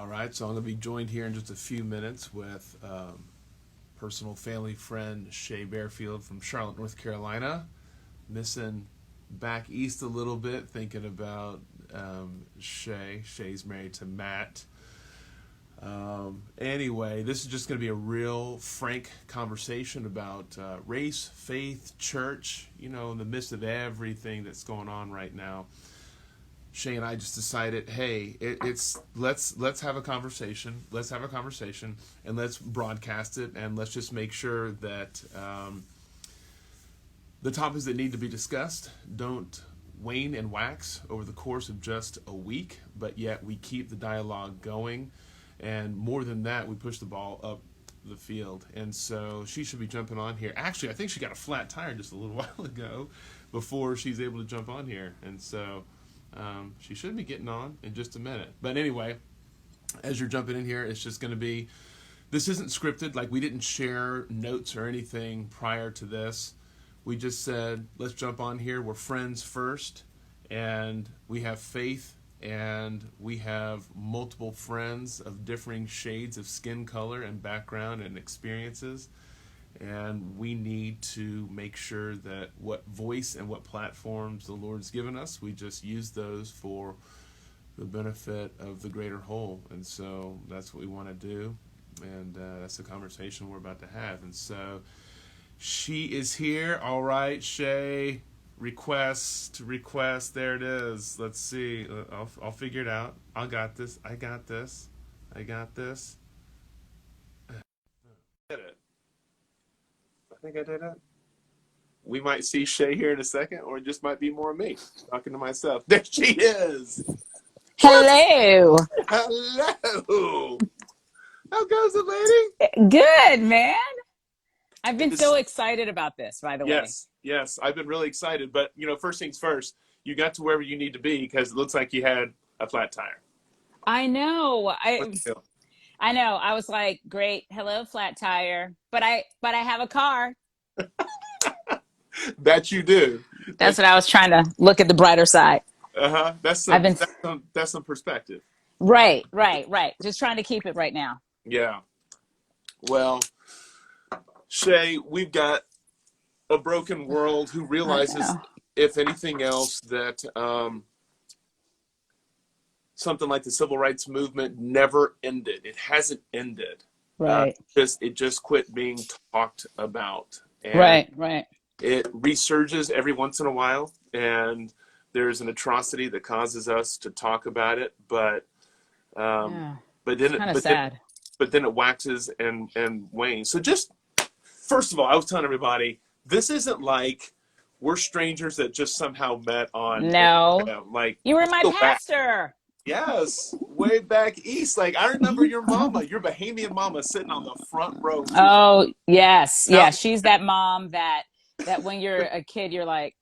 All right, so I'm going to be joined here in just a few minutes with personal family friend Shay Barefield from Charlotte, North Carolina. Missing back east a little bit, thinking about Shay. Shay's married to Matt. Anyway, this is just going to be a real frank conversation about race, faith, church, in the midst of everything that's going on right now. Shay and I just decided, hey, let's have a conversation. Let's have a conversation and let's broadcast it, and let's just make sure that the topics that need to be discussed don't wane and wax over the course of just a week, but yet we keep the dialogue going. And more than that, we push the ball up the field. And so she should be jumping on here. Actually, I think she got a flat tire just a little while ago before she's able to jump on here. And so she should be getting on in just a minute. But anyway, as you're jumping in here, it's just going to be, this isn't scripted. Like, we didn't share notes or anything prior to this. We just said, let's jump on here. We're friends first, and we have faith, and we have multiple friends of differing shades of skin color and background and experiences. And we need to make sure that what voice and what platforms the Lord's given us, we just use those for the benefit of the greater whole. And so that's what we want to do. And that's the conversation we're about to have. And so she is here. All right, Shay. Request. There it is. Let's see. I'll figure it out. I got this. Did it. I think I did it. We might see Shay here in a second, or it just might be more me talking to myself. There she is. Hello. Hello. How goes it, lady? Good, man. I've been so excited about this, by the way. Yes. I've been really excited. But, first things first, you got to wherever you need to be because it looks like you had a flat tire. I know. I know. I was like, great. Hello, flat tire. But I have a car. That you do. That's what I was trying to look at the brighter side. That's some perspective. Right. Just trying to keep it right now. Yeah. Well, Shay, we've got a broken world who realizes, if anything else, that something like the civil rights movement never ended. It hasn't ended. Right. It just quit being talked about. And right. It resurges every once in a while, and there's an atrocity that causes us to talk about it. But then it waxes and wanes. So just first of all, I was telling everybody, this isn't like we're strangers that just somehow met on. No, like you were my pastor. Yes, way back east. Like, I remember your mama, your Bahamian mama, sitting on the front row. Oh, yes. Yeah, she's that mom that when you're a kid, you're like...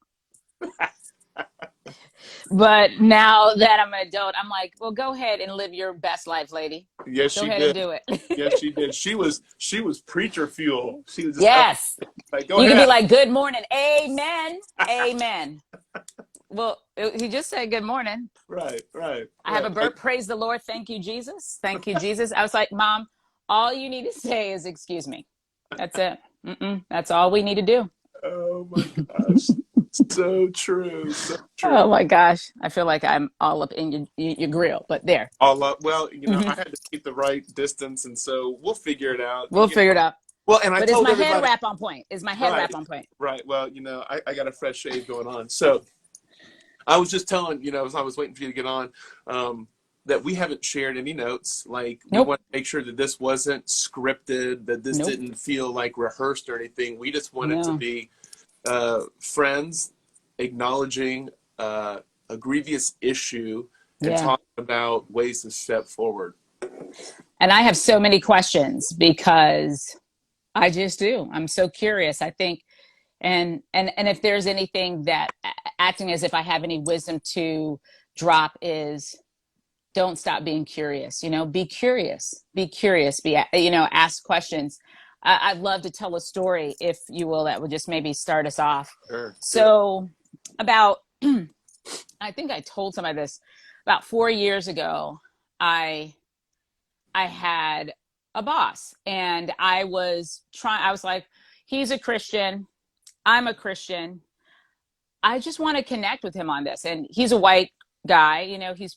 But now that I'm an adult, I'm like, well, go ahead and live your best life, lady. Yes, go ahead and do it. Yes, she did. She was preacher fuel. She was just yes. Like, you can be like, good morning, amen, amen. Well, he just said good morning. Right. I have a burp. Praise the Lord. Thank you, Jesus. Thank you, Jesus. I was like, Mom, all you need to say is excuse me. That's it. That's all we need to do. Oh my gosh. So true. Oh my gosh. I feel like I'm all up in your grill, but there. All up. Well, I had to keep the right distance, and so we'll figure it out. We'll figure it out. Well, and but is my head wrap on point? Is my head wrap on point? Right. Well, I got a fresh shave going on. So I was just telling, as I was waiting for you to get on, that we haven't shared any notes. Like, we want to make sure that this wasn't scripted, that this didn't feel like rehearsed or anything. We just wanted to be friends, acknowledging a grievous issue and talking about ways to step forward. And I have so many questions because I just do. I'm so curious. I think, and if there's anything that acting as if I have any wisdom to drop is, don't stop being curious. Be curious. Ask questions. I'd love to tell a story, if you will, that would just maybe start us off. Sure. So about, I think I told somebody this, about 4 years ago, I I had a boss, and I was like, he's a Christian, I'm a Christian. I just want to connect with him on this. And he's a white guy, he's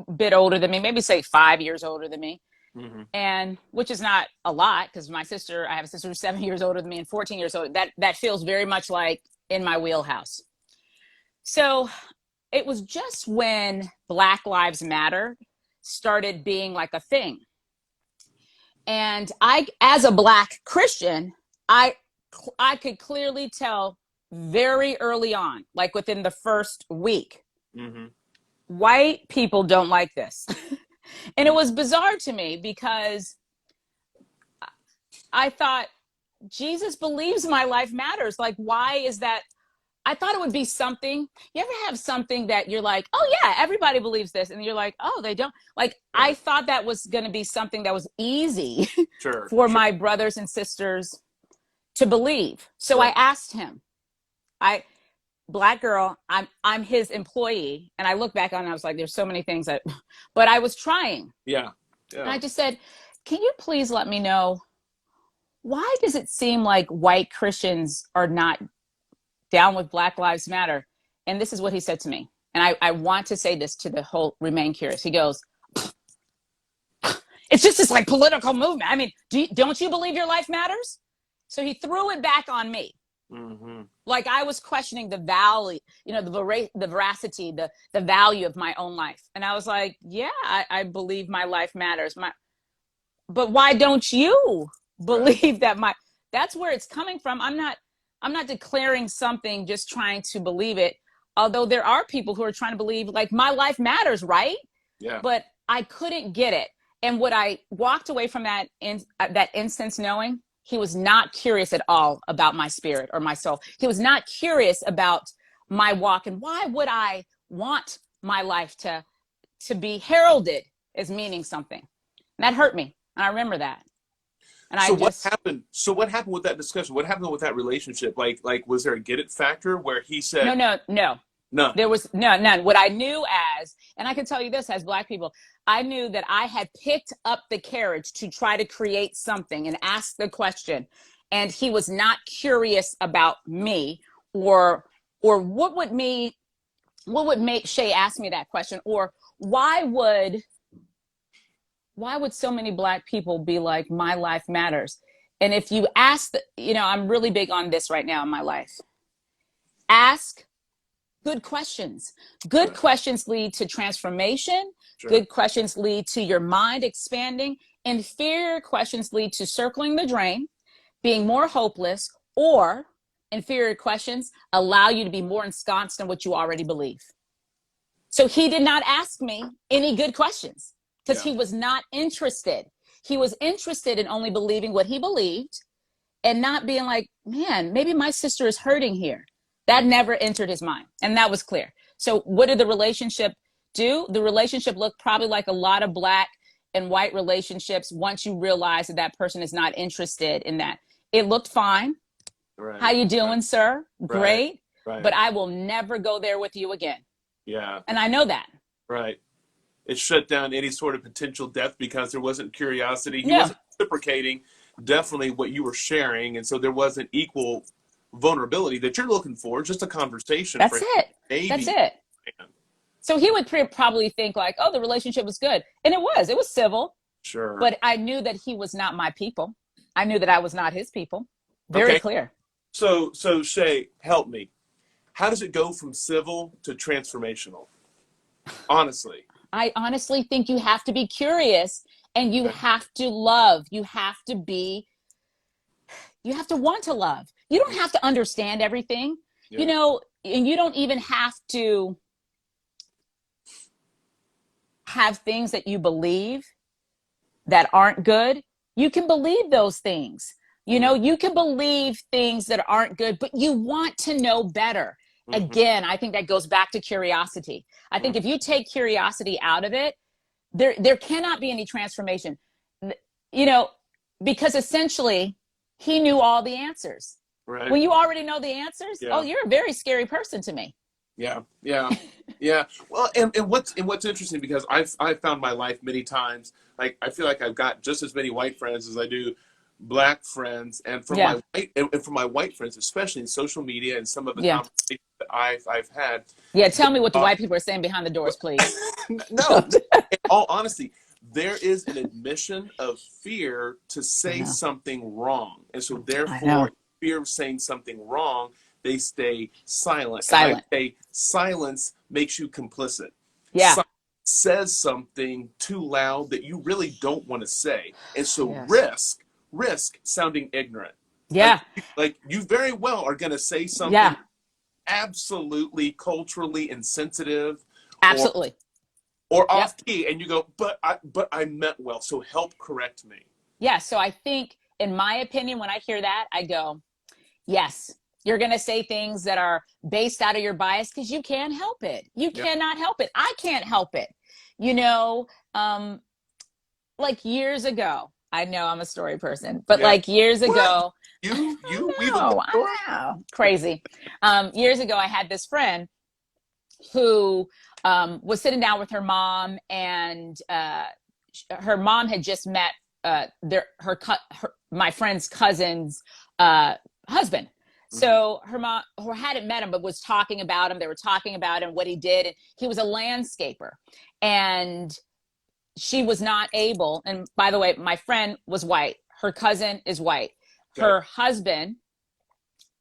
a bit older than me, maybe say 5 years older than me. Mm-hmm. And which is not a lot, because I have a sister who's 7 years older than me and 14 years old. That feels very much like in my wheelhouse. So it was just when Black Lives Matter started being like a thing. And I, as a Black Christian, I could clearly tell very early on, like within the first week, mm-hmm. white people don't like this. And it was bizarre to me, because I thought, Jesus believes my life matters. Like, why is that? I thought it would be something. You ever have something that you're like, oh yeah, everybody believes this, and you're like, oh, they don't. Like, Right. I thought that was going to be something that was easy Sure, for sure. my brothers and sisters to believe. So Right. I asked him, Black girl, I'm his employee. And I look back on it and I was like, there's so many things but I was trying. Yeah. And I just said, can you please let me know, why does it seem like white Christians are not down with Black Lives Matter? And this is what he said to me. And I want to say this to the whole Remain Curious. He goes, it's just this like political movement. I mean, don't you believe your life matters? So he threw it back on me. Mm-hmm. Like I was questioning the value, the veracity, the value of my own life. And I was like, yeah, I believe my life matters. But why don't you believe that that's where it's coming from? I'm not declaring something just trying to believe it. Although there are people who are trying to believe like my life matters, right? Yeah. But I couldn't get it. And what I walked away from that instance knowing, he was not curious at all about my spirit or my soul. He was not curious about my walk. And why would I want my life to be heralded as meaning something? And that hurt me. And I remember that. And what happened? So what happened with that discussion? What happened with that relationship? Like was there a get it factor where he said, No. There was none. What I knew and I can tell you this, as Black people, I knew that I had picked up the courage to try to create something and ask the question. And he was not curious about me or what would make Shay ask me that question, or why would so many Black people be like, my life matters? And if you ask, I'm really big on this right now in my life. Ask good questions. Good questions lead to transformation. Sure. Good questions lead to your mind expanding. Inferior questions lead to circling the drain, being more hopeless, or inferior questions allow you to be more ensconced in what you already believe. So he did not ask me any good questions because he was not interested. He was interested in only believing what he believed and not being like, man, maybe my sister is hurting here. That never entered his mind. And that was clear. So what did the relationship do? The relationship looked probably like a lot of Black and white relationships once you realize that person is not interested in that. It looked fine. Right. How you doing, sir? Great. Right. But I will never go there with you again. Yeah. And I know that. Right. It shut down any sort of potential depth because there wasn't curiosity. He wasn't reciprocating definitely what you were sharing. And so there wasn't equal vulnerability that you're looking for, just a conversation. That's it. So he would probably think like, oh, the relationship was good. And it was civil. Sure. But I knew that he was not my people. I knew that I was not his people. Very clear. So Shay, help me. How does it go from civil to transformational? Honestly. I honestly think you have to be curious and you have to love. You have to want to love. You don't have to understand everything, and you don't even have to have things that you believe that aren't good. You can believe those things. You can believe things that aren't good, but you want to know better. Mm-hmm. Again, I think that goes back to curiosity. I think if you take curiosity out of it, there cannot be any transformation, because essentially he knew all the answers. Right. When you already know the answers, oh, you're a very scary person to me. Yeah. Yeah. Well, and what's interesting, because I've found my life many times, like I feel like I've got just as many white friends as I do black friends, and from Yeah. my white friends, especially in social media and some of the Yeah. conversations that I've had. Yeah. Tell me what the white people are saying behind the doors, please. No, in all honesty, there is an admission of fear to I say know. something wrong. And so I know. therefore, fear of saying something wrong, they stay silent. And I Silent. say silence makes you complicit. Yeah. Silence says something too loud that you really don't want to say. And so Yes. risk sounding ignorant. Yeah. Like you very well are going to say something Yeah. absolutely culturally insensitive, or Absolutely. Yep. off key, and you go, but I meant well, so help correct me. Yeah. So I think, in my opinion, when I hear that, I go, yes, you're going to say things that are based out of your bias because you can't help it. You Yeah. cannot help it. I can't help it. You know, like years ago, I know I'm a story person, but Yeah. like years What? ago, You weave a good no, story? I know, crazy. Years ago, I had this friend who was sitting down with her mom, and her mom had just met my friend's cousin's husband. Mm-hmm. So her mom, who hadn't met him, but was talking about him. They were talking about him, what he did, and he was a landscaper. And she was not able. And by the way, my friend was white. Her cousin is white. Okay. Her husband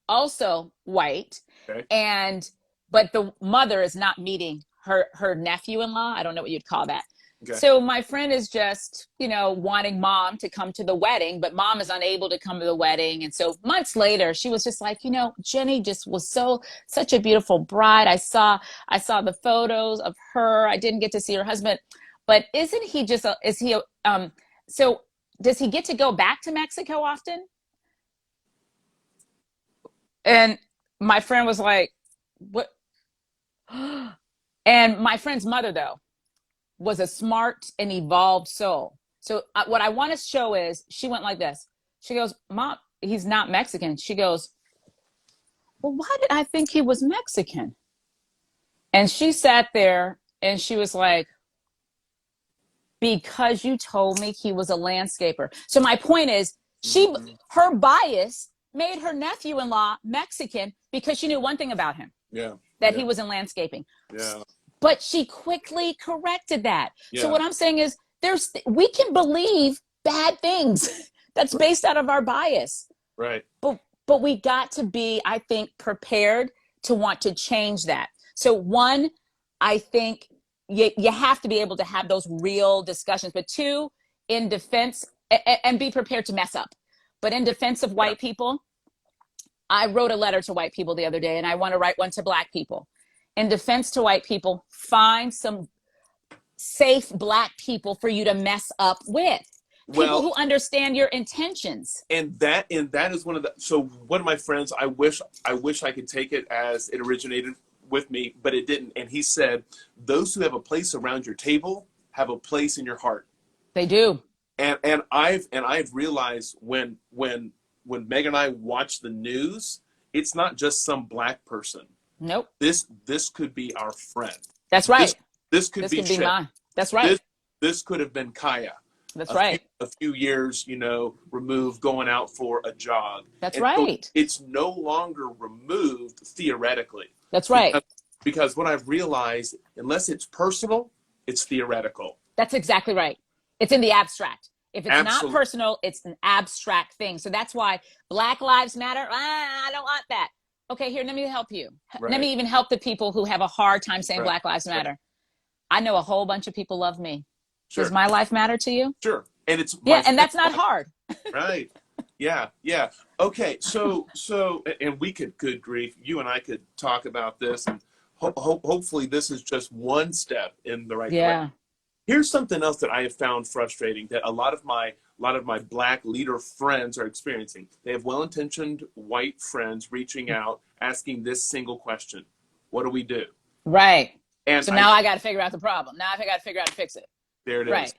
also white, Okay. but the mother is not meeting her nephew-in-law. I don't know what you'd call that. Okay. So my friend is just, wanting mom to come to the wedding, but mom is unable to come to the wedding. And so months later, she was just like, Jenny just was such a beautiful bride. I saw the photos of her. I didn't get to see her husband, but isn't he just so does he get to go back to Mexico often? And my friend was like, what? And my friend's mother, though, was a smart and evolved soul. So what I want to show is, she went like this. She goes, Mom, he's not Mexican. She goes, well, why did I think he was Mexican? And she sat there and she was like, because you told me he was a landscaper. So my point is, her bias made her nephew-in-law Mexican because she knew one thing about him. Yeah. That he was in landscaping. Yeah. But she quickly corrected that. Yeah. So what I'm saying is, we can believe bad things that's based out of our bias. Right. But we got to be, I think, prepared to want to change that. So one, I think you have to be able to have those real discussions. But two, in defense, and be prepared to mess up. But in defense of white people, I wrote a letter to white people the other day, and I want to write one to black people. In defense to white people, find some safe black people for you to mess up with. People who understand your intentions. And that is one of my friends, I wish I could take it as it originated with me, but it didn't. And he said, those who have a place around your table have a place in your heart. They do. And I've realized when Meg and I watch the news, it's not just some black person. Nope. This could be our friend. That's right. This could be mine. That's right. This could have been Kaya. That's right. A few years, removed, going out for a jog. That's right. So it's no longer removed theoretically. That's right. Because what I've realized, unless it's personal, it's theoretical. That's exactly right. It's in the abstract. If it's Absolutely. not personal, it's an abstract thing. So that's why Black Lives Matter. I don't want that. Okay, here, let me help you. Right. Let me even help the people who have a hard time saying Right. Black Lives Matter. Right. I know a whole bunch of people love me. Sure. Does my life matter to you? Sure. And it's and that's not hard. Right. Yeah. Okay. So, and we could, good grief, you and I could talk about this, and hopefully this is just one step in the right direction. Here's something else that I have found frustrating that a lot of my black leader friends are experiencing. They have well-intentioned white friends reaching out, asking this single question: what do we do? Right. And so now I got to figure out the problem. Now I got to figure out how to fix it. There it is. Right.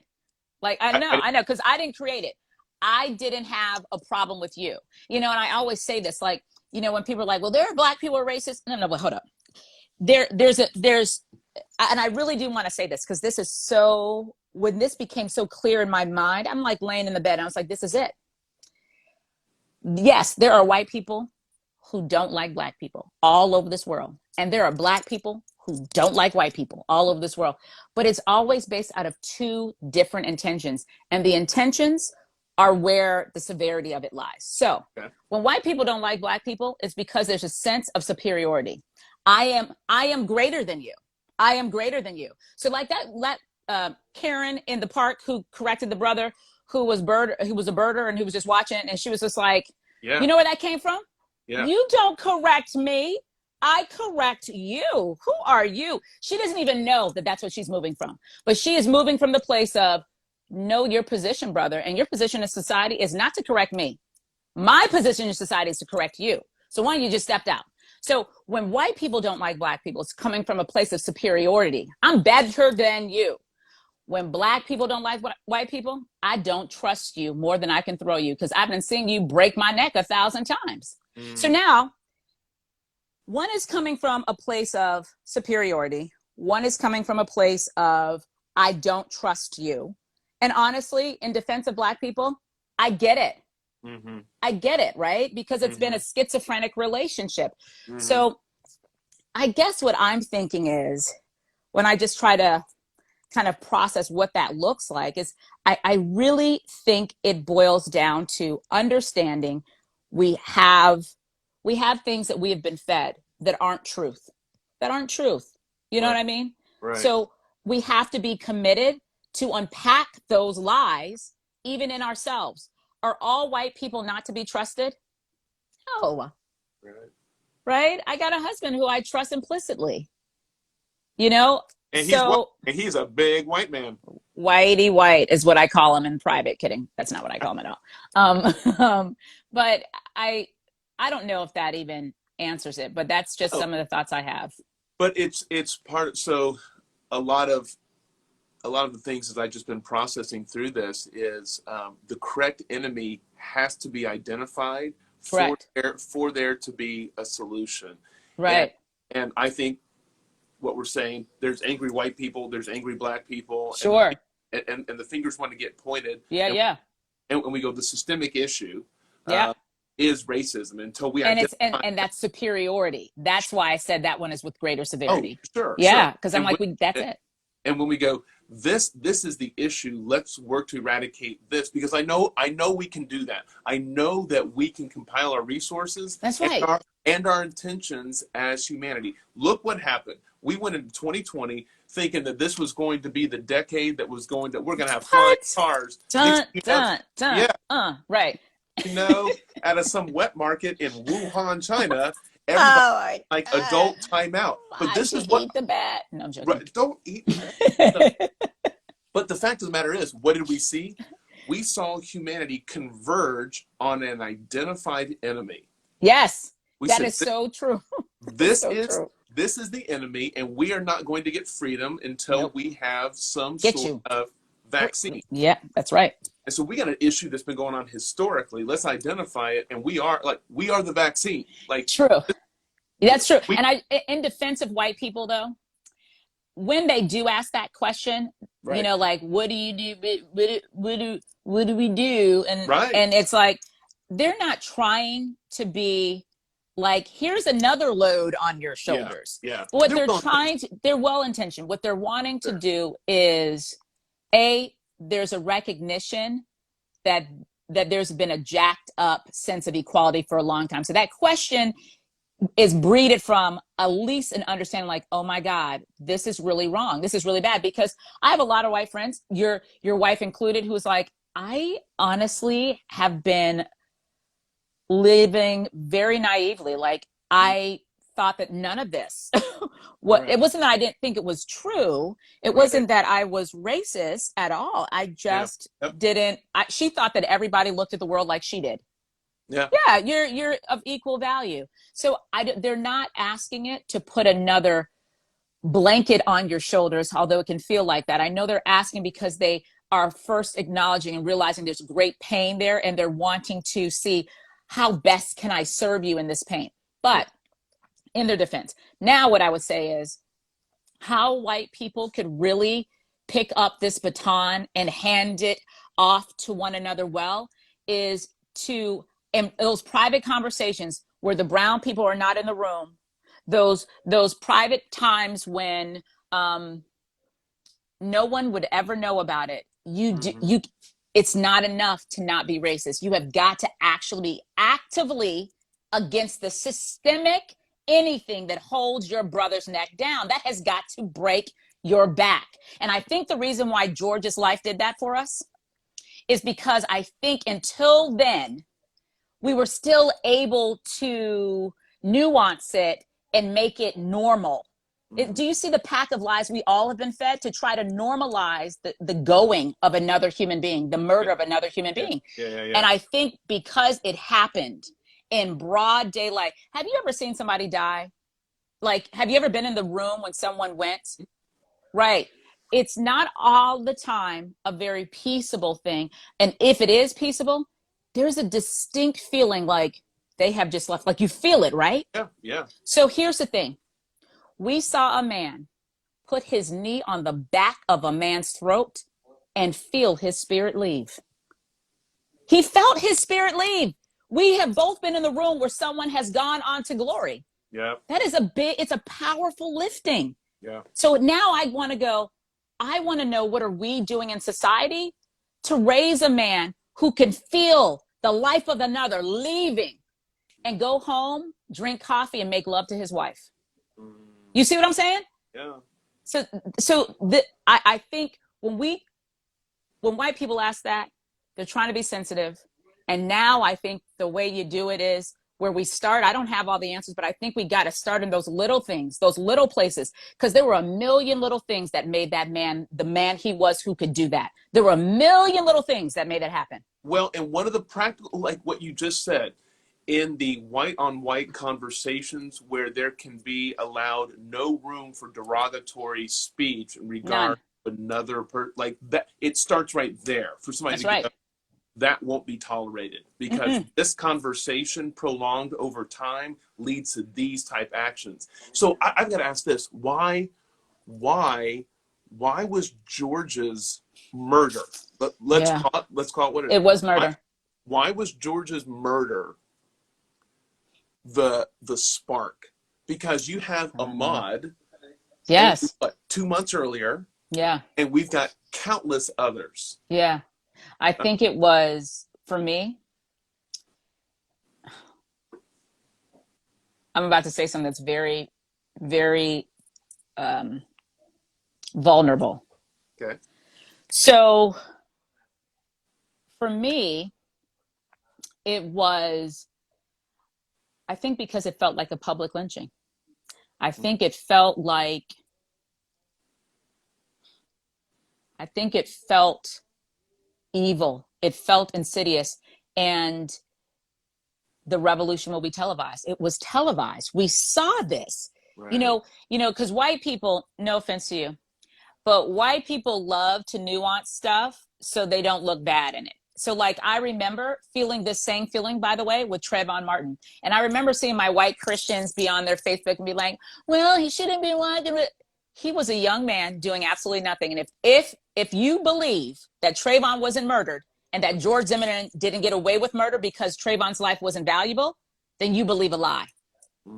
Like, I know, because I didn't create it. I didn't have a problem with you. And I always say this, like, when people are like, well, there are black people who are racist. No, but hold up. There's and I really do want to say this because this is so, when this became so clear in my mind, I'm like laying in the bed and I was like, this is it. Yes, there are white people who don't like black people all over this world. And there are black people who don't like white people all over this world. But it's always based out of two different intentions. And the intentions are where the severity of it lies. So when white people don't like black people, it's because there's a sense of superiority. I am greater than you. I am greater than you. So like that Karen in the park who corrected the brother who was a birder and who was just watching, and she was just like, you know where that came from? You don't correct me. I correct you. Who are you? She doesn't even know that that's what she's moving from. But she is moving from the place of, know your position, brother. And your position in society is not to correct me. My position in society is to correct you. So why don't you just step down? So when white people don't like black people, it's coming from a place of superiority. I'm better than you. When black people don't like white people, I don't trust you more than I can throw you because I've been seeing you break my neck 1,000 times. So now, one is coming from a place of superiority. One is coming from a place of, I don't trust you. And honestly, in defense of black people, I get it. I get it, right? Because it's been a schizophrenic relationship. So I guess what I'm thinking is, when I just try to kind of process what that looks like, is I really think it boils down to understanding we have things that we have been fed that aren't truth. You know what I mean? Right. So we have to be committed to unpack those lies, even in ourselves. Are all white people not to be trusted? No. Right? I got a husband who I trust implicitly. You know? And he's a big white man. Whitey white is what I call him in private. Kidding. That's not what I call him at all. But I don't know if that even answers it, but that's just some of the thoughts I have. But it's part. So a lot of the things that I've just been processing through this is the correct enemy has to be identified for there to be a solution. Right. And I think what we're saying, there's angry white people, there's angry black people. Sure. And the fingers want to get pointed. Yeah. And when we go, the systemic issue is racism until we identify. And that's superiority. That's why I said that one is with greater severity. Oh, sure. Yeah, because I'm that's it. And when we go, this is the issue, let's work to eradicate this, because I know we can do that. I know that we can compile our resources. That's right. And our intentions as humanity. Look what happened. We went into 2020 thinking that this was going to be the decade that we're going to have flying cars. Right. You know, out of some wet market in Wuhan, China, everybody adult timeout. But this is what eat the bat. No, I'm joking. Right, don't eat. But the fact of the matter is, what did we see? We saw humanity converge on an identified enemy. Yes, that is so true. This is the enemy, and we are not going to get freedom until we have some sort of vaccine. Yeah, that's right. And so we got an issue that's been going on historically. Let's identify it, and we are the vaccine. Like, true. That's true. And in defense of white people, though, when they do ask that question, you know, like, what do you do? What do we do? And it's like, they're not trying to be like, here's another load on your shoulders. Yeah. But what they're well-intentioned. What they're wanting to do is, there's a recognition that there's been a jacked up sense of equality for a long time. So that question is breeded from at least an understanding, like, oh my God, this is really wrong. This is really bad. Because I have a lot of white friends, your wife included, who's like, I honestly have been living very naively. Like, I thought that none of this, it wasn't that I didn't think it was true. It wasn't that I was racist at all. I just didn't, she thought that everybody looked at the world like she did. Yeah, you're of equal value. So they're not asking it to put another blanket on your shoulders, although it can feel like that. I know they're asking because they are first acknowledging and realizing there's great pain there, and they're wanting to see how best can I serve you in this pain. But in their defense, now what I would say is, how white people could really pick up this baton and hand it off to one another well is to, in those private conversations where the brown people are not in the room, those private times when no one would ever know about it. It's not enough to not be racist. You have got to actually be actively against the systemic anything that holds your brother's neck down. That has got to break your back. And I think the reason why George's life did that for us is because I think until then, we were still able to nuance it and make it normal. Do you see the pack of lies we all have been fed to try to normalize the going of another human being, the murder of another human being? And I think because it happened in broad daylight. Have you ever seen somebody die? Like, have you ever been in the room when someone went? Right. It's not all the time a very peaceable thing. And if it is peaceable, there's a distinct feeling like they have just left. Like you feel it, right? Yeah. So here's the thing. We saw a man put his knee on the back of a man's throat and feel his spirit leave. He felt his spirit leave. We have both been in the room where someone has gone on to glory. Yeah. That is it's a powerful lifting. Yeah. So now I want to know, what are we doing in society to raise a man who can feel the life of another leaving and go home, drink coffee, and make love to his wife? You see what I'm saying? Yeah. I think when white people ask that, they're trying to be sensitive. And now I think the way you do it is where we start. I don't have all the answers, but I think we got to start in those little things, those little places, because there were a million little things that made that man the man he was who could do that. There were a million little things that made that happen. Well, and one of the practical, like what you just said, in the white on white conversations where there can be allowed no room for derogatory speech in regard to another like that, it starts right there for somebody to get up. That won't be tolerated because this conversation prolonged over time leads to these type actions. So I've got to ask this: why was George's murder? Let's call it what it was. Murder. Why was George's murder the spark? Because you have Ahmaud, yes, 2 months earlier, and we've got countless others. Yeah. I think it was, for me, I'm about to say something that's very, very vulnerable. Okay. So for me, it was, I think because it felt like a public lynching. I think it felt evil. It felt insidious, and the revolution will be televised. It was televised. We saw this, right. Because white people, no offense to you, but white people love to nuance stuff so they don't look bad in it. So like, I remember feeling this same feeling, by the way, with Trayvon Martin. And I remember seeing my white Christians be on their Facebook and be like, well, he shouldn't be walking with. He was a young man doing absolutely nothing. And if you believe that Trayvon wasn't murdered and that George Zimmerman didn't get away with murder because Trayvon's life wasn't valuable, then you believe a lie.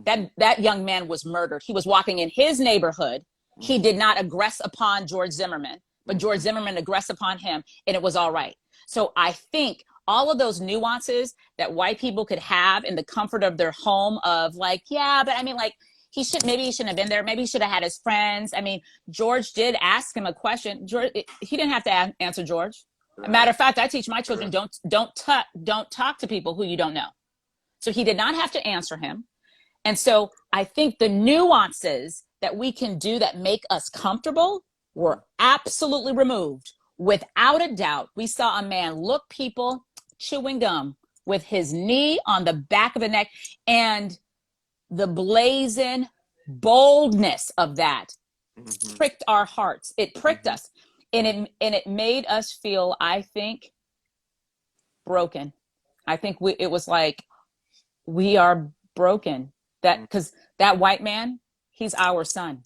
That young man was murdered. He was walking in his neighborhood. He did not aggress upon George Zimmerman, but George Zimmerman aggressed upon him, and it was all right. So I think all of those nuances that white people could have in the comfort of their home of like, yeah, but I mean, like, maybe he shouldn't have been there. Maybe he should have had his friends. I mean, George did ask him a question. George, he didn't have to answer George. Right. Matter of fact, I teach my children, don't talk to people who you don't know. So he did not have to answer him. And so I think the nuances that we can do that make us comfortable were absolutely removed. Without a doubt, we saw a man look people chewing gum with his knee on the back of the neck, and the blazing boldness of that pricked our hearts. It pricked us, and it made us feel, I think, broken. I think it was like, we are broken. That because that white man, he's our son.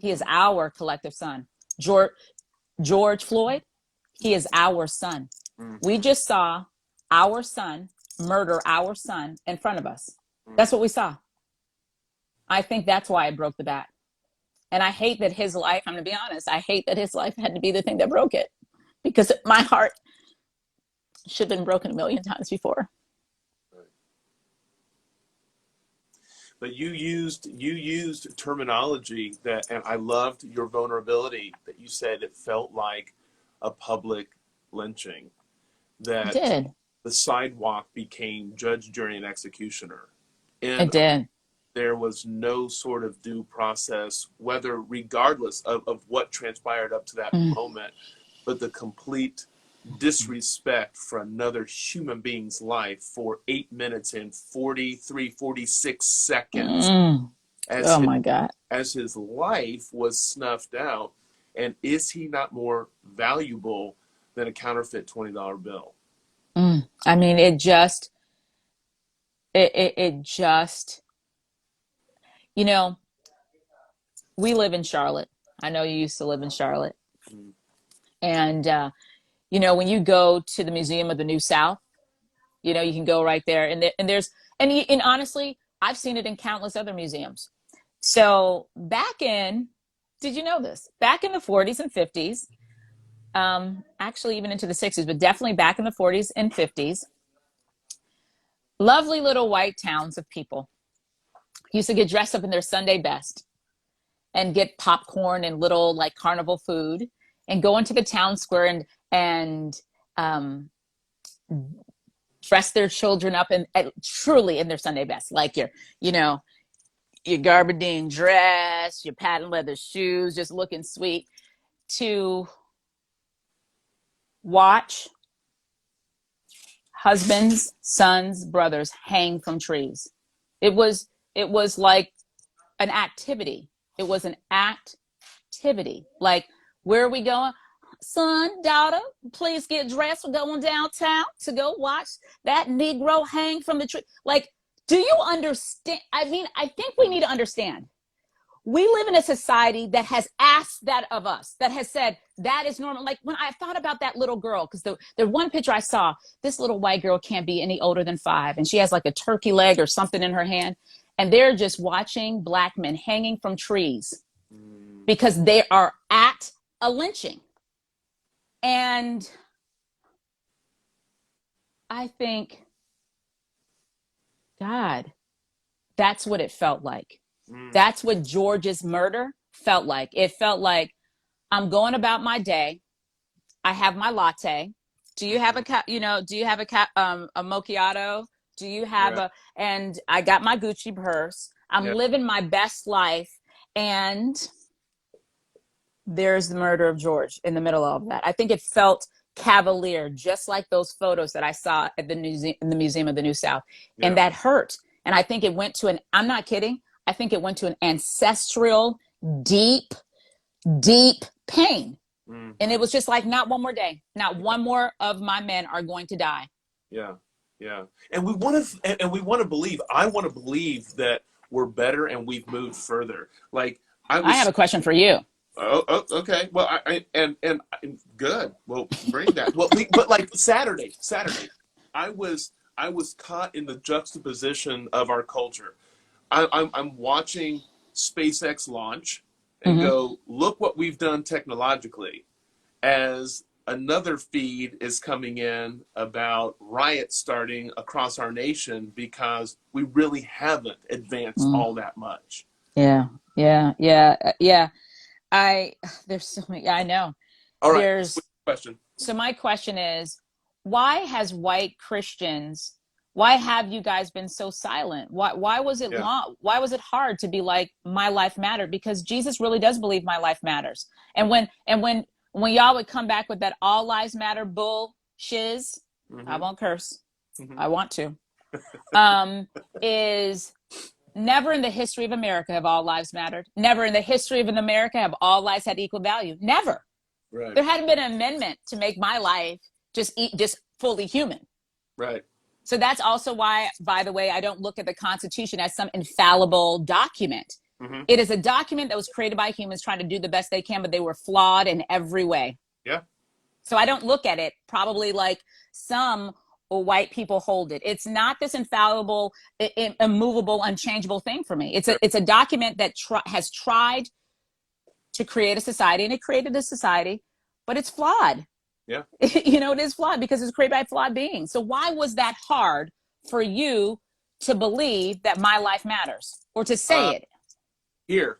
He is our collective son. George Floyd, he is our son. We just saw our son murder our son in front of us. That's what we saw. I think that's why it broke the bat. And I hate that his life, I'm going to be honest, I hate that his life had to be the thing that broke it, because my heart should have been broken a million times before. But you used terminology that, and I loved your vulnerability, that you said it felt like a public lynching, that It did. the sidewalk became judge, jury, and executioner. And It did. there was no sort of due process, whether regardless of what transpired up to that moment, but the complete disrespect for another human being's life for 8 minutes and 46 seconds My God, as his life was snuffed out. And is he not more valuable than a counterfeit $20 bill? I mean, it just, you know, we live in Charlotte. I know you used to live in Charlotte. And, when you go to the Museum of the New South, you can go right there, and honestly, I've seen it in countless other museums. So did you know this? Back in the 40s and 50s, actually even into the 60s, but definitely back in the 40s and 50s, lovely little white towns of people used to get dressed up in their Sunday best and get popcorn and little like carnival food and go into the town square and dress their children up and truly in their Sunday best, like your gabardine dress, your patent leather shoes, just looking sweet, to watch husbands, sons, brothers hang from trees. It was like an activity. It was an activity. Like, where are we going? Son, daughter, please get dressed. We're going downtown to go watch that Negro hang from the tree. Like, do you understand? I mean, I think we need to understand. We live in a society that has asked that of us, that has said that is normal. Like, when I thought about that little girl, because the one picture I saw, this little white girl can't be any older than 5, and she has like a turkey leg or something in her hand, and they're just watching black men hanging from trees because they are at a lynching. And I think, God, that's what it felt like. That's what George's murder felt like. It felt like, I'm going about my day. I have my latte. Do you have a macchiato? Do you have and I got my Gucci purse. I'm living my best life. And there's the murder of George in the middle of that. I think it felt cavalier, just like those photos that I saw at the Museum of the New South. Yeah. And that hurt. And I think it went to I'm not kidding, I think it went to an ancestral, deep, deep pain. And it was just like, not one more day, not one more of my men are going to die. Yeah. Yeah. And we want to believe, I want to believe that we're better and we've moved further. Like, I have a question for you. Oh, okay. Well, I good. Well, bring that. Well, but like Saturday, I was caught in the juxtaposition of our culture. I'm watching SpaceX launch and go, look what we've done technologically, as another feed is coming in about riots starting across our nation because we really haven't advanced all that much. Yeah. There's so many. I know. All right. Question. So my question is, why have you guys been so silent? Why was it long? Why was it hard to be like, my life mattered? Because Jesus really does believe my life matters. And when y'all would come back with that all lives matter bull shiz, I won't curse. I want to. Is never in the history of America have all lives mattered. Never in the history of America have all lives had equal value. Never. Right. There hadn't been an amendment to make my life just fully human. Right. So that's also why, by the way, I don't look at the Constitution as some infallible document. Mm-hmm. It is a document that was created by humans trying to do the best they can, but they were flawed in every way. Yeah. So I don't look at it probably like some white people hold it. It's not this infallible, immovable, unchangeable thing for me. It's a document that has tried to create a society, and it created a society, but it's flawed. Yeah. You know, it is flawed because it's created by flawed beings. So why was that hard for you to believe that my life matters or to say it? Here,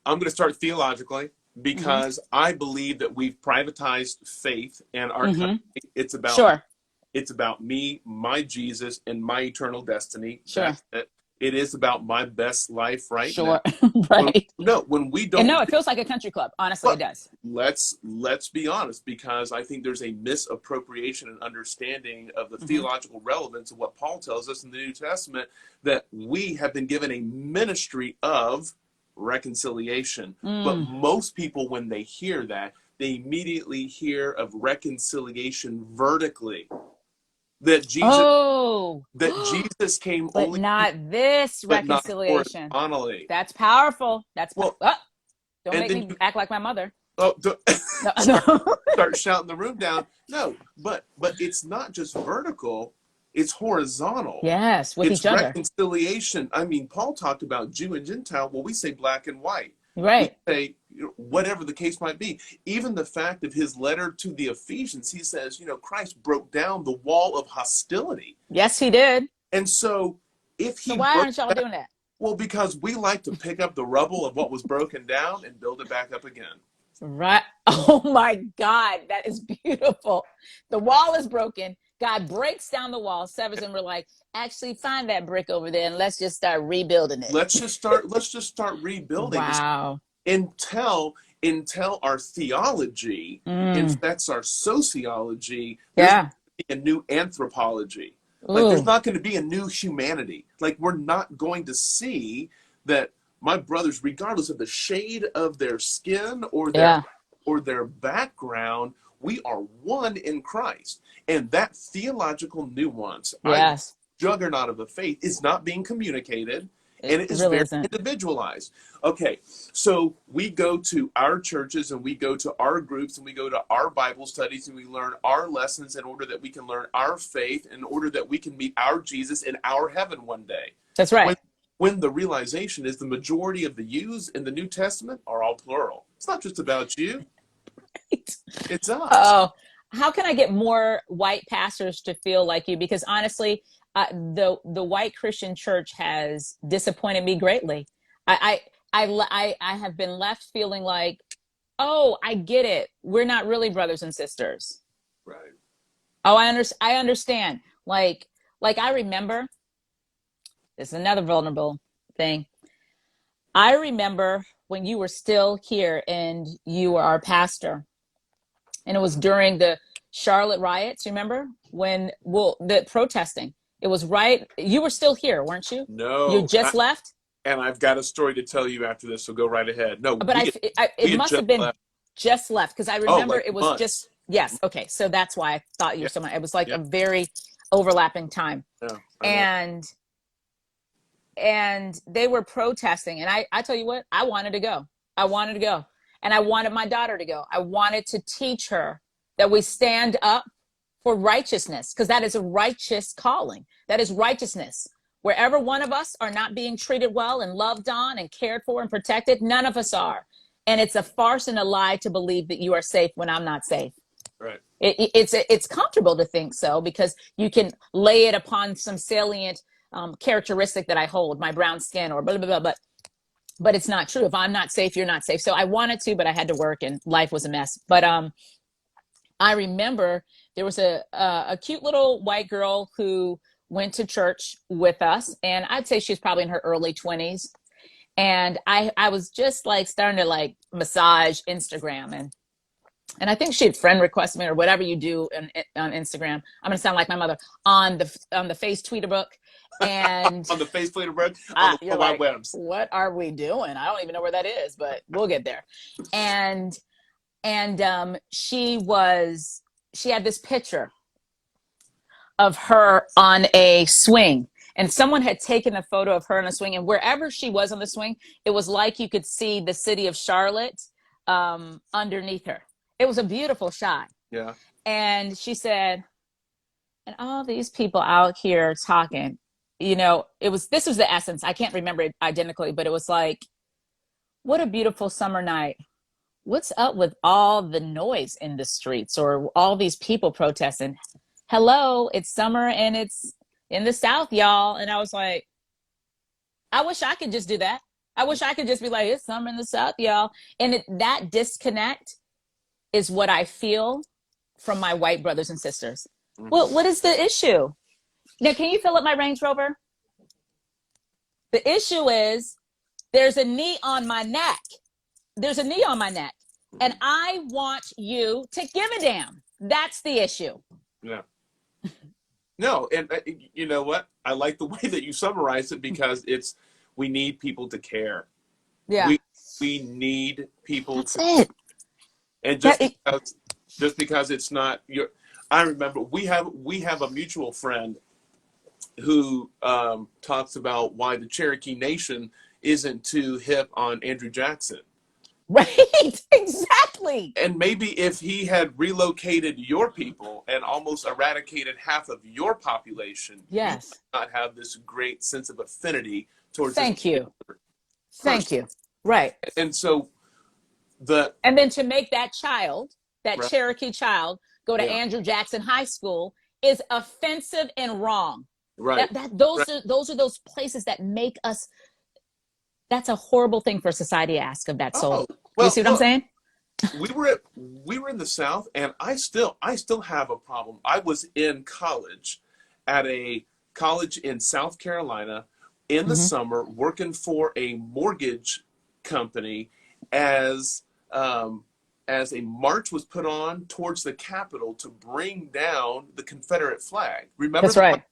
I'm going to start theologically because I believe that we've privatized faith and our country. It's about me, my Jesus, and my eternal destiny. Sure. It is about my best life right Sure. now. Right. When we don't. And no, it feels like a country club. Honestly, it does. Let's be honest, because I think there's a misappropriation and understanding of the theological relevance of what Paul tells us in the New Testament, that we have been given a ministry of reconciliation. But most people, when they hear that, they immediately hear of reconciliation vertically. That Jesus came but only, not this reconciliation. Not horizontally. That's powerful. That's don't make me act like my mother. Start shouting the room down. No, but it's not just vertical; it's horizontal. Yes, with each other. Reconciliation. I mean, Paul talked about Jew and Gentile. Well, we say black and white. Right. We say whatever the case might be. Even the fact of his letter to the Ephesians, he says, Christ broke down the wall of hostility. Yes, he did. And so, why aren't y'all doing that? Well, because we like to pick up the rubble of what was broken down and build it back up again. Right. Oh my God, that is beautiful. The wall is broken. God breaks down the wall, severs, and we're like, actually find that brick over there and let's just start rebuilding it. Let's just start rebuilding. Wow. Until our theology infects our sociology, there's a new anthropology. Like there's not going to be a new humanity. Like we're not going to see that my brothers, regardless of the shade of their skin or their background, we are one in Christ. And that theological nuance, juggernaut of the faith, is not being communicated. And it is really very individualized. Okay, so we go to our churches and we go to our groups and we go to our Bible studies and we learn our lessons in order that we can learn our faith, in order that we can meet our Jesus in our heaven one day. That's right. When the realization is the majority of the yous in the New Testament are all plural. It's not just about you. Right. It's us. Oh, how can I get more white pastors to feel like you? Because honestly, the white Christian church has disappointed me greatly. I have been left feeling like, oh, I get it. We're not really brothers and sisters. Right. Oh, I understand. Like I remember, this is another vulnerable thing. I remember when you were still here and you were our pastor, and it was during the Charlotte riots. Remember the protesting? It was right. You were still here, weren't you? No. You just left? And I've got a story to tell you after this, so go right ahead. No, but it must have been just left, because I remember it was months. Just, yes. Okay. So that's why I thought you were someone. It was like a very overlapping time. Yeah, and they were protesting. And I tell you what, I wanted to go. And I wanted my daughter to go. I wanted to teach her that we stand up for righteousness, because that is a righteous calling. That is righteousness. Wherever one of us are not being treated well and loved on and cared for and protected, none of us are. And it's a farce and a lie to believe that you are safe when I'm not safe. Right. It's comfortable to think so, because you can lay it upon some salient characteristic that I hold, my brown skin or blah, blah, blah, but it's not true. If I'm not safe, you're not safe. So I wanted to, but I had to work and life was a mess. But I remember there was a cute little white girl who went to church with us, and I'd say she was probably in her early 20s. And I was just like starting to like massage Instagram, and I think she had friend requested me or whatever you do on Instagram. I'm gonna sound like my mother on the face tweeter book. And on the face tweeter book, on the like, webs. What are we doing? I don't even know where that is, but we'll get there. And she had this picture of her on a swing, And someone had taken a photo of her on a swing, and wherever she was on the swing, it was like you could see the city of Charlotte underneath her. It was a beautiful shot. Yeah. And she said, and all these people out here talking, this was the essence. I can't remember it identically, but it was like, what a beautiful summer night. What's up with all the noise in the streets or all these people protesting? Hello, it's summer and it's in the South, y'all. And I was like, I wish I could just do that. I wish I could just be like, it's summer in the South, y'all. And that disconnect is what I feel from my white brothers and sisters. Mm-hmm. Well, what is the issue? Now, can you fill up my Range Rover? The issue is there's a knee on my neck. There's a knee on my neck. And I want you to give a damn. That's the issue. Yeah. No, and you know what? I like the way that you summarize it, because we need people to care. Yeah. We need people That's it. And just because it's not your, I remember we have a mutual friend who talks about why the Cherokee Nation isn't too hip on Andrew Jackson. Right, exactly. And maybe if he had relocated your people and almost eradicated half of your population, yes, you might not have this great sense of affinity towards. Thank you. Right. And so and then to make that child, that right. Cherokee child, go to Andrew Jackson High School is offensive and wrong. Right. Those are those places that make us. That's a horrible thing for society to ask of that soul. You see what I'm saying? We were in the South, and I still have a problem. I was in college at a college in South Carolina in the summer, working for a mortgage company as a march was put on towards the Capitol to bring down the Confederate flag. Remember? That's right.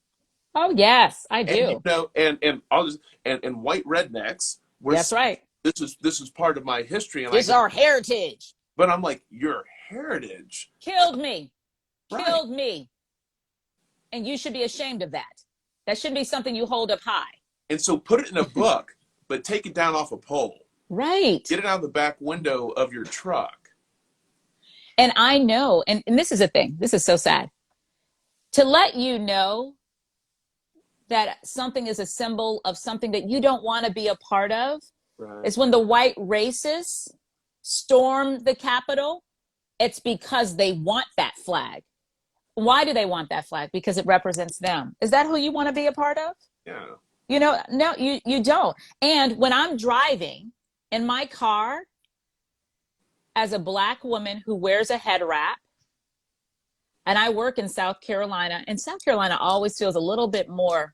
Oh yes, I do. And white rednecks. That's right. This is part of my history. And this is our heritage. But I'm like, your heritage killed me. Killed me. And you should be ashamed of that. That shouldn't be something you hold up high. And so put it in a book, but take it down off a pole. Right. Get it out the back window of your truck. And I know, and this is a thing, this is so sad. To let you know that something is a symbol of something that you don't want to be a part of, right, is when the white racists storm the Capitol. It's because they want that flag. Why do they want that flag? Because it represents them. Is that who you want to be a part of? Yeah. No, you don't. And when I'm driving in my car as a Black woman who wears a head wrap, and I work in South Carolina, and South Carolina always feels a little bit more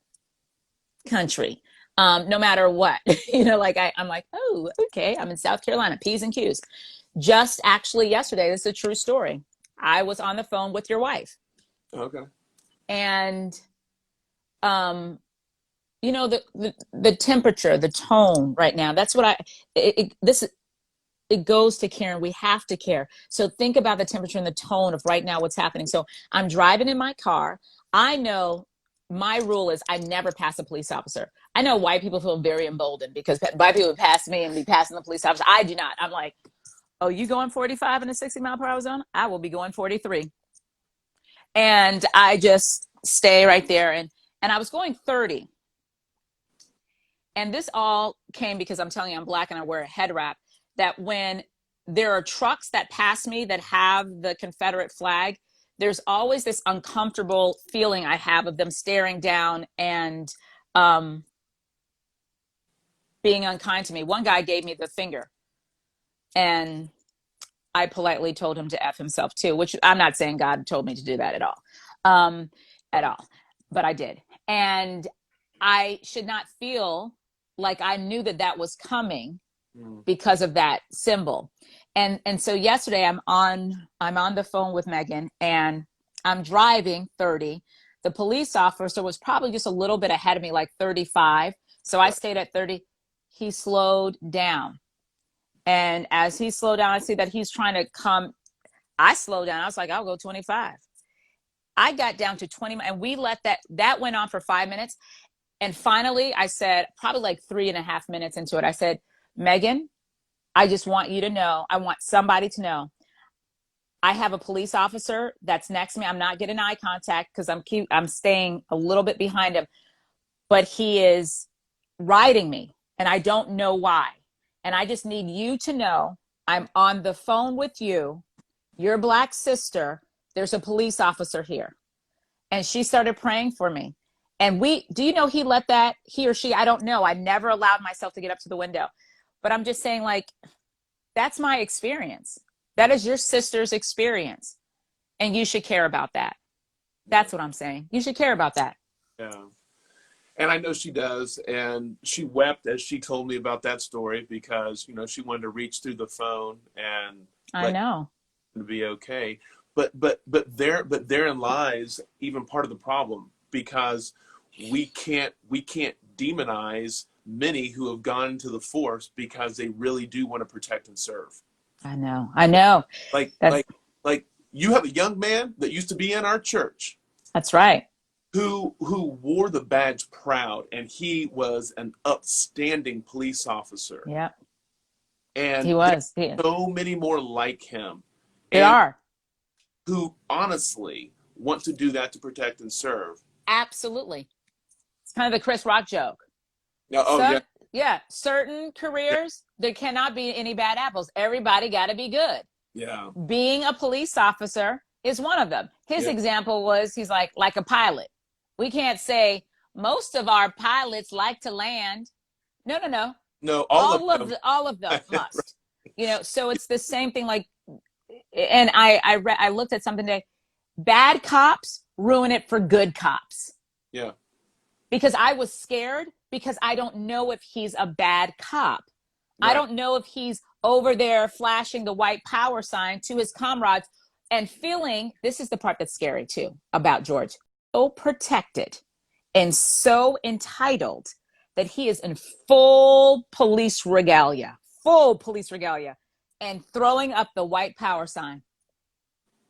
country, no matter what. I'm like, oh, okay, I'm in South Carolina, P's and Q's. Just actually yesterday, this is a true story. I was on the phone with your wife. Okay. And, the temperature, the tone right now, that's what it goes to Karen. We have to care. So think about the temperature and the tone of right now, what's happening. So I'm driving in my car. I know my rule is I never pass a police officer. I know white people feel very emboldened because white people would pass me and be passing the police officer. I do not. I'm like, oh, you going 45 in a 60-mile-per-hour zone? I will be going 43. And I just stay right there. And I was going 30. And this all came because I'm telling you, I'm Black and I wear a head wrap. That when there are trucks that pass me that have the Confederate flag, there's always this uncomfortable feeling I have of them staring down and being unkind to me. One guy gave me the finger, and I politely told him to F himself too, which I'm not saying God told me to do that at all, but I did. And I should not feel like I knew that was coming because of that symbol. And so yesterday I'm on the phone with Megan, and I'm driving 30. The police officer was probably just a little bit ahead of me, like 35. So I stayed at 30. He slowed down. And as he slowed down, I see that he's trying to come. I slowed down. I was like, I'll go 25. I got down to 20, and we let that went on for 5 minutes. And finally, I said, probably like 3.5 minutes into it, I said, Megan, I just want you to know, I want somebody to know, I have a police officer that's next to me. I'm not getting eye contact because I'm staying a little bit behind him, but he is riding me and I don't know why. And I just need you to know I'm on the phone with you, your Black sister. There's a police officer here. And she started praying for me. And do you know he or she, I don't know. I never allowed myself to get up to the window. But I'm just saying, like, that's my experience. That is your sister's experience. And you should care about that. That's what I'm saying. You should care about that. Yeah. And I know she does. And she wept as she told me about that story because, she wanted to reach through the phone and I know to be okay. But therein lies even part of the problem, because we can't demonize many who have gone into the force because they really do want to protect and serve. I know. Like you have a young man that used to be in our church. That's right. Who wore the badge proud, and he was an upstanding police officer. Yeah. And he was. So many more like him. There are. Who honestly want to do that to protect and serve. Absolutely. It's kind of the Chris Rock joke. Yeah. Certain careers, there cannot be any bad apples. Everybody got to be good. Yeah. Being a police officer is one of them. His example was, he's like a pilot. We can't say most of our pilots like to land. No. No, all of them must. Right. So it's the same thing. Like, and I looked at something today. Bad cops ruin it for good cops. Yeah. Because I was scared because I don't know if he's a bad cop. Right. I don't know if he's over there flashing the white power sign to his comrades and feeling, this is the part that's scary too about George, so protected and so entitled that he is in full police regalia and throwing up the white power sign.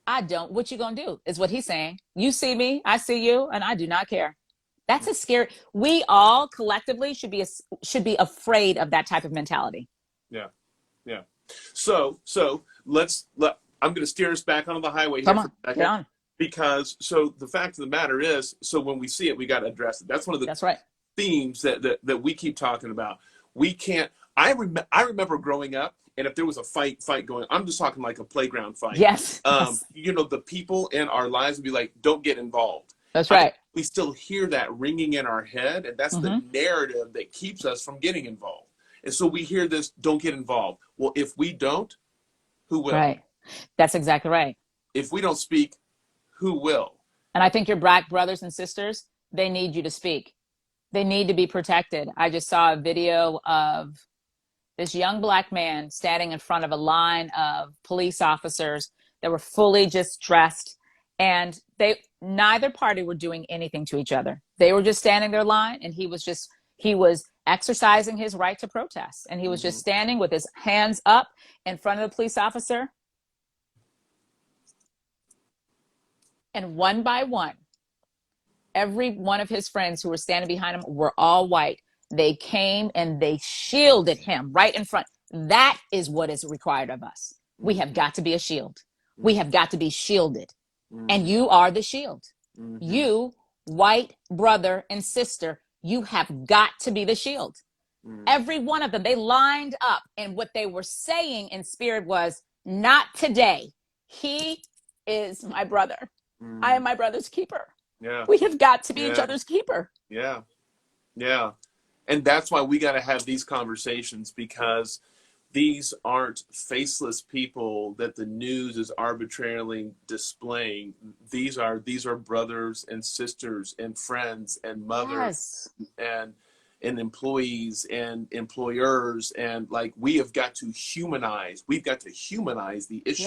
What you gonna do is what he's saying. You see me, I see you, and I do not care. That's a scary, we all collectively should be afraid of that type of mentality. Yeah. So I'm going to steer us back onto the highway here. Come on, get on. Because the fact of the matter is, when we see it, we got to address it. That's one of the themes that we keep talking about. We can't. I remember growing up, and if there was a fight going, I'm just talking like a playground fight. Yes. The people in our lives would be like, "Don't get involved." That's right. We still hear that ringing in our head, and that's the narrative that keeps us from getting involved. And so we hear this: "Don't get involved." Well, if we don't, who will? Right. That's exactly right. If we don't speak, who will? And I think your Black brothers and sisters, they need you to speak. They need to be protected. I just saw a video of this young Black man standing in front of a line of police officers that were fully just dressed, and neither party were doing anything to each other. They were just standing their line, and he was exercising his right to protest, and he was just standing with his hands up in front of the police officer. And one by one, every one of his friends who were standing behind him were all white. They came and they shielded him right in front. That is what is required of us. We have got to be a shield. We have got to be shielded. And you are the shield. You, white brother and sister, you have got to be the shield. Every one of them, they lined up, and what they were saying in spirit was, not today. He is my brother. I am my brother's keeper. Yeah. We have got to be each other's keeper. Yeah. And that's why we got to have these conversations, because these aren't faceless people that the news is arbitrarily displaying. These are brothers and sisters and friends and mothers and employees and employers, and like we've got to humanize the issue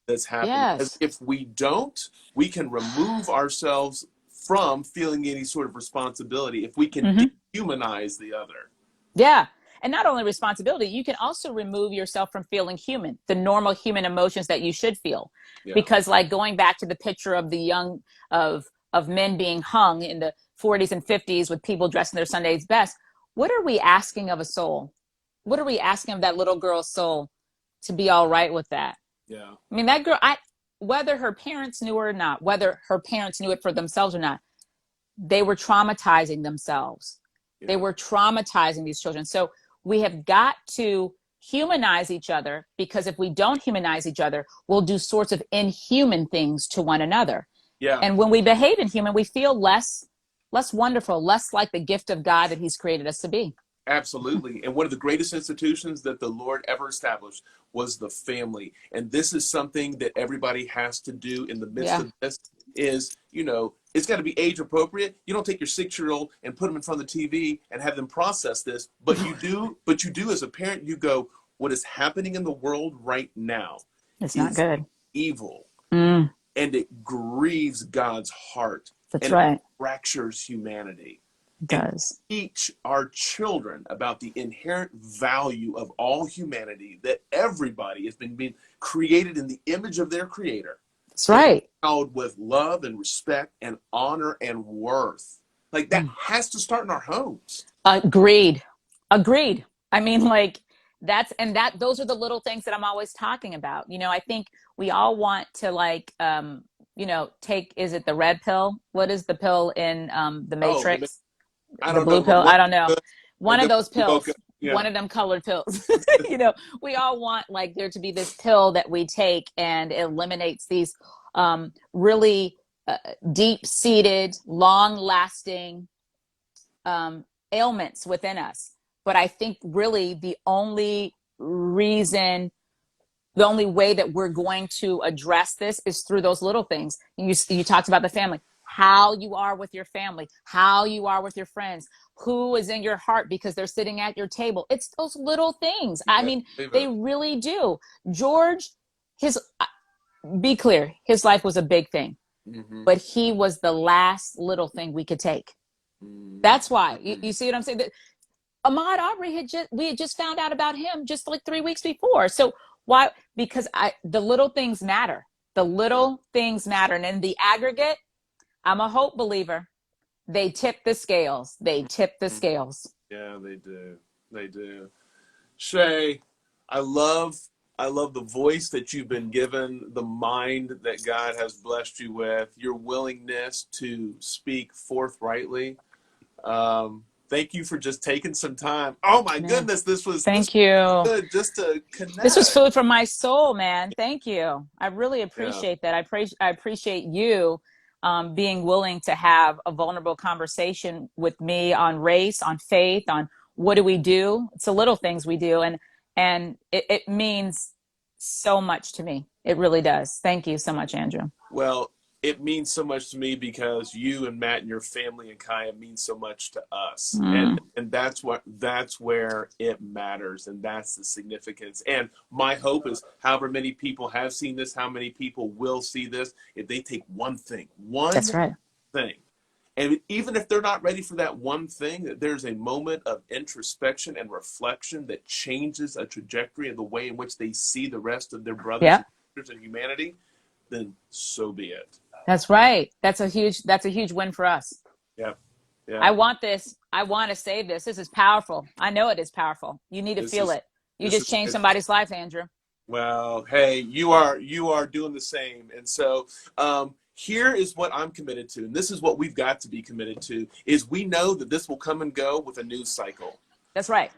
that's happening. As if we don't, we can remove ourselves from feeling any sort of responsibility if we can dehumanize the other. Yeah. And not only responsibility, you can also remove yourself from feeling human, the normal human emotions that you should feel. Because like going back to the picture of the of men being hung in the 40s and 50s with people dressed in their Sunday's best. What are we asking of a soul? What are we asking of that little girl's soul to be all right with that? Yeah. I mean, that girl, whether her parents knew or not, whether her parents knew it for themselves or not, they were traumatizing themselves. Yeah. They were traumatizing these children. So we have got to humanize each other, because if we don't humanize each other, we'll do sorts of inhuman things to one another. Yeah. And when we behave inhuman, we feel less wonderful, less like the gift of God that he's created us to be. Absolutely. And one of the greatest institutions that the Lord ever established was the family. And this is something that everybody has to do in the midst of this is, it's got to be age appropriate. You don't take your 6-year-old and put them in front of the TV and have them process this, but you do as a parent, you go, what is happening in the world right now It's not good. Evil. Mm. And it grieves God's heart. That's right. It fractures humanity. It does. And teach our children about the inherent value of all humanity, that everybody has been being created in the image of their creator. That's right. Endowed with love and respect and honor and worth. Like that has to start in our homes. Agreed. I mean, like those are the little things that I'm always talking about. I think we all want to take, is it the red pill? What is the pill in the Matrix? The blue pill? I don't know. One of those pills. Yeah. One of them colored pills. We all want there to be this pill that we take and it eliminates these really deep-seated, long-lasting ailments within us. But I think really the only way that we're going to address this is through those little things. You talked about the family, how you are with your family, how you are with your friends, who is in your heart because they're sitting at your table. It's those little things. I mean, they really do. George, be clear, his life was a big thing, but he was the last little thing we could take. That's why. You see what I'm saying? Ahmaud Arbery we had just found out about him just 3 weeks before. So why? Because the little things matter. The little things matter. And in the aggregate, I'm a hope believer. They tip the scales. Yeah, they do. Shay, I love the voice that you've been given, the mind that God has blessed you with, your willingness to speak forthrightly. Thank you for just taking some time. Oh my goodness, this was good just to connect. This was food for my soul, man. Thank you. I really appreciate that. I appreciate you being willing to have a vulnerable conversation with me on race, on faith, on what do we do. It's the little things we do, and it means so much to me. It really does. Thank you so much, Andrew. Well, it means so much to me because you and Matt and your family and Kaya mean so much to us. And that's where it matters. And that's the significance. And my hope is however many people have seen this, how many people will see this, if they take one thing, That's right. thing. And even if they're not ready for that one thing, that there's a moment of introspection and reflection that changes a trajectory of the way in which they see the rest of their brothers and sisters in humanity, then so be it. That's right. That's a huge win for us. Yeah. I want this. I want to save this. This is powerful. I know it is powerful. You need to feel it. You just changed somebody's life, Andrew. Well, hey, you are doing the same. And so here is what I'm committed to. And this is what we've got to be committed to, is we know that this will come and go with a news cycle. That's right.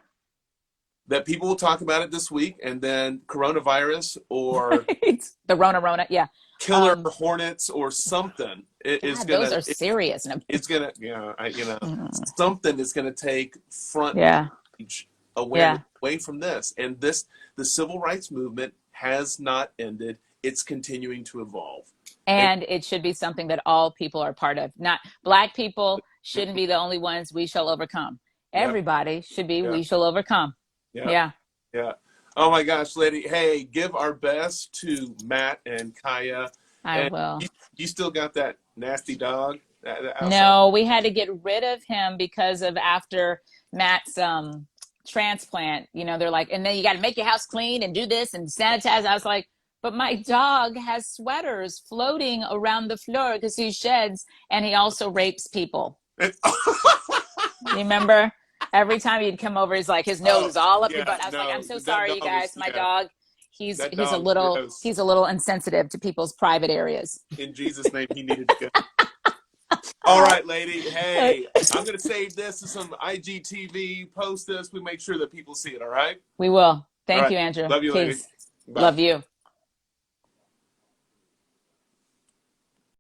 That people will talk about it this week, and then coronavirus or the Rona, yeah. Killer hornets or something those are serious. It's gonna, something is gonna take front page away from this. And the civil rights movement has not ended. It's continuing to evolve. And it should be something that all people are part of. Not Black people shouldn't be the only ones. We shall overcome. Everybody should be. We shall overcome. Yeah. Oh my gosh, lady. Hey, give our best to Matt and Kaya. I will. You still got that nasty dog? No, we had to get rid of him because of after Matt's transplant. They're like, and then you got to make your house clean and do this and sanitize. I was like, but my dog has sweaters floating around the floor because he sheds, and he also rapes people. Remember? Every time he'd come over, he's like, his nose Oh, is all up your yeah, butt. I was like, I'm no, so that sorry, you dog was, guys. My yeah, dog, that he's a dog, little gross. he's a little insensitive to people's private areas. In Jesus' name, he needed to go. All right, lady. Hey, I'm going to save this to some IGTV, post this. We make sure that people see it, all right? We will. All Thank right. you, Andrew. Love you, lady. Peace. Bye. Love you.